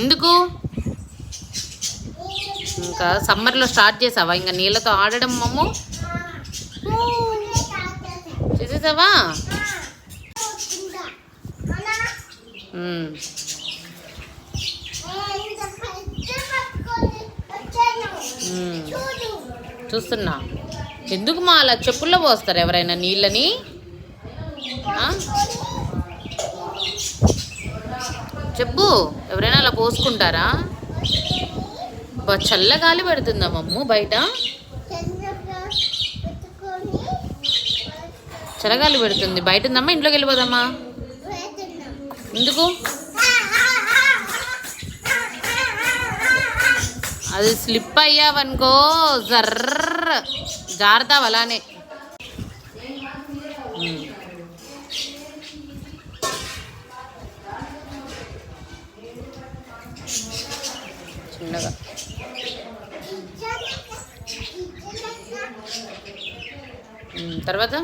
ఎందుకు ఇంకా సమ్మర్లో స్టార్ట్ చేసావా ఇంకా నీళ్ళతో ఆడడం మమ్ము? చేసేసావా? చూస్తున్నా. ఎందుకు మా అలా చెప్పుల్లో పోస్తారు ఎవరైనా నీళ్ళని? చెప్పు, ఎవరైనా అలా పోసుకుంటారా? చల్లగాలి పెడుతుందా మమ్ము బయట? చల్లగాలి పెడుతుంది. బయట ఉందమ్మా, ఇంట్లోకి వెళ్ళిపోదమ్మా. ఎందుకు? అది స్లిప్ అయ్యావనుకో జర్ర జారుతావు అలానే. చిన్నగా తర్వాత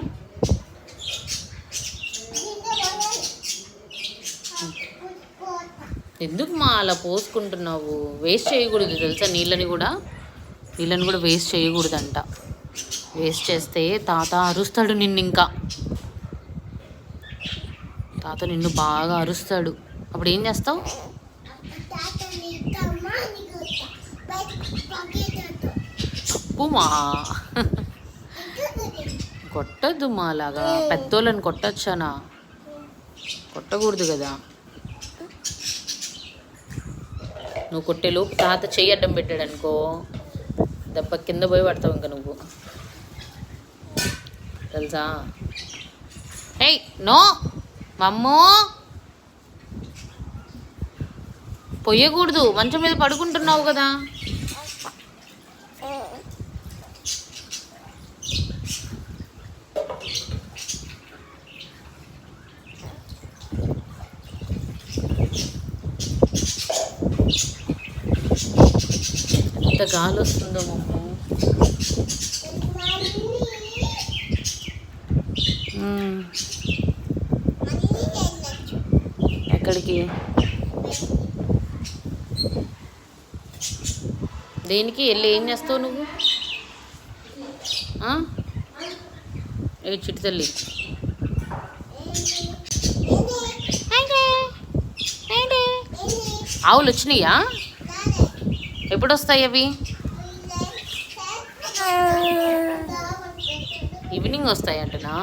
ఎందుకు మా అలా పోసుకుంటున్నావు? వేస్ట్ చేయకూడదు తెలుసా? నీళ్ళని కూడా వేస్ట్ చేయకూడదంట. వేస్ట్ చేస్తే తాత అరుస్తాడు నిన్ను. ఇంకా తాత నిన్ను బాగా అరుస్తాడు. అప్పుడు ఏం చేస్తావు? తప్పుమా, కొట్టద్దు మా అలాగా. పెద్దోళ్ళని కొట్టచ్చానా? కొట్టకూడదు కదా. నువ్వు కొట్టేలోపు తాత చెయ్యి అడ్డం పెట్టాడు అనుకో, దెబ్బ కింద పోయి పడతావు ఇంకా నువ్వు, తెలుసా? ఏయ్ నో మమ్మో, పొయ్యకూడదు. మంచం మీద పడుకుంటున్నావు కదా. ఎంత గాలి వస్తుందో మమ్మ. ఎక్కడికి? దేనికి వెళ్ళి ఏం చేస్తావు నువ్వు? ఏ చిట్టి తల్లి, ఆవులు వచ్చినాయా? ఎప్పుడు వస్తాయి అవి? ఈవినింగ్ వస్తాయి అంటనా?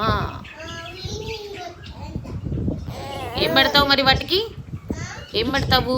ఏం పెడతావు మరి వాటికి? ఏం పెడతావు?